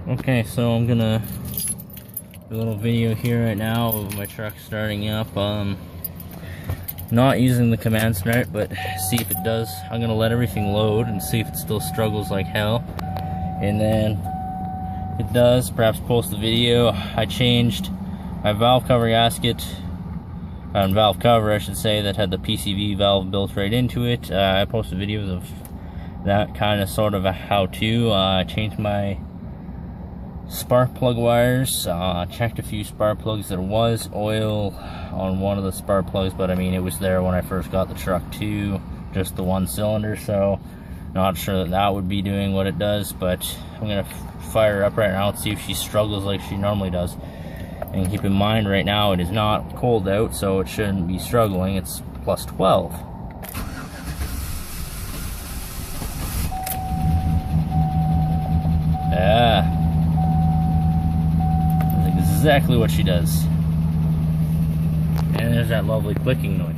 Okay, so I'm gonna do a little video here right now of my truck starting up. Not using the command start, but see if it does. I'm gonna let everything load and see if it still struggles like hell. And then if it does, perhaps post the video. I changed my valve cover gasket, valve cover I should say, that had the PCV valve built right into it. I posted videos of that kind of sort of a how-to. I changed my spark plug wires, checked a few spark plugs. There was oil on one of the spark plugs, but I mean it was there when I first got the truck too, just the one cylinder, so not sure that would be doing what it does. But I'm gonna fire her up right now and see if she struggles like she normally does. And keep in mind, right now it is not cold out, so it shouldn't be struggling. It's plus 12. Yeah, exactly what she does. And there's that lovely clicking noise.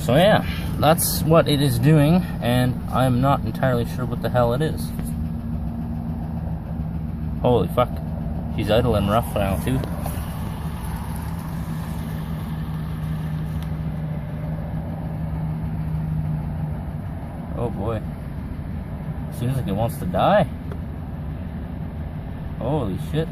So yeah, that's what it is doing, and I'm not entirely sure what the hell it is. Holy fuck. She's idling rough now too. Oh boy. Seems like it wants to die. Holy shit.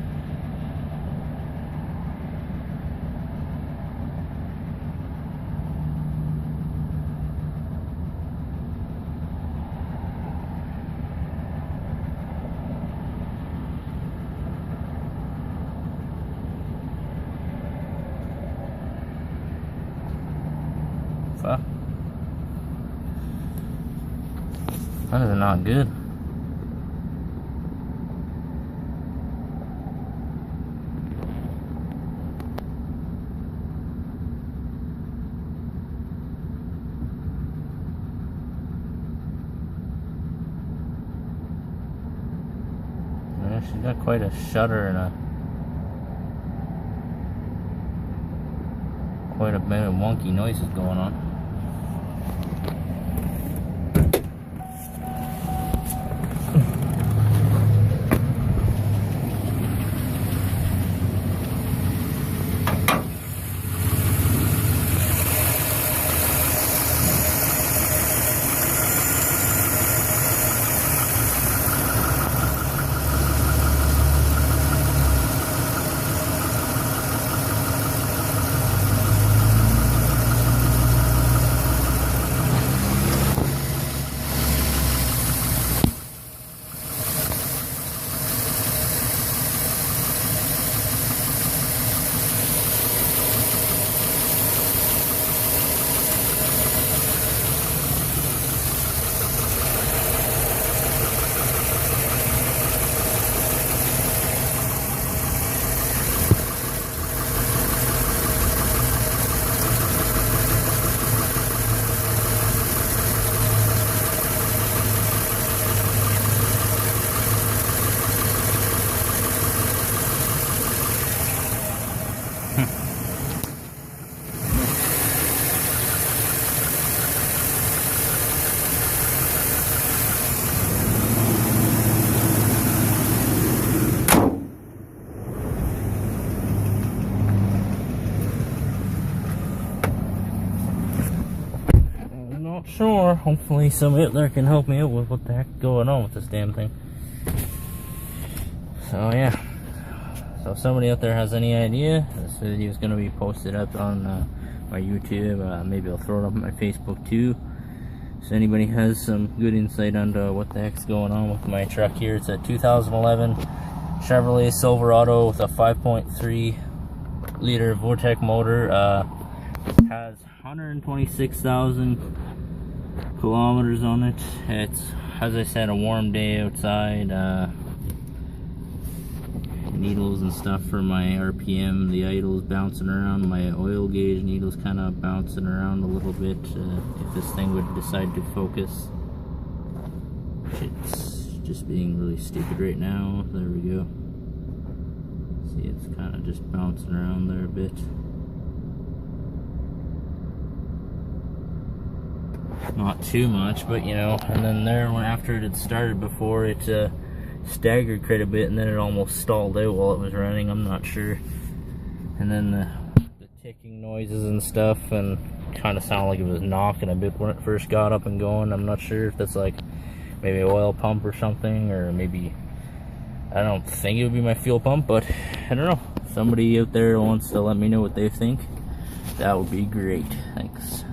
Fuck. That is not good. Yeah, she's got quite a shudder and quite a bit of wonky noises going on. Not sure. Hopefully somebody out there can help me out with what the heck is going on with this damn thing. So yeah. So if somebody out there has any idea, this video is going to be posted up on my YouTube. Maybe I'll throw it up on my Facebook too. So anybody has some good insight onto what the heck's going on with my truck here. It's a 2011 Chevrolet Silverado with a 5.3 liter Vortec motor. Has 126,000 kilometers on it. It's, as I said, a warm day outside. needles and stuff for my RPM. The idle's bouncing around. My oil gauge needle's kind of bouncing around a little bit if this thing would decide to focus. It's just being really stupid right now. There we go. See, it's kind of just bouncing around there a bit. Not too much, but you know. And then there, when after it had started before, it staggered quite a bit, and then it almost stalled out while it was running. I'm not sure. And then the ticking noises and stuff, and kind of sounded like it was knocking a bit when it first got up and going. I'm not sure if that's like maybe an oil pump or something, or maybe, I don't think it would be my fuel pump, but I don't know. If somebody out there wants to let me know what they think, that would be great. Thanks.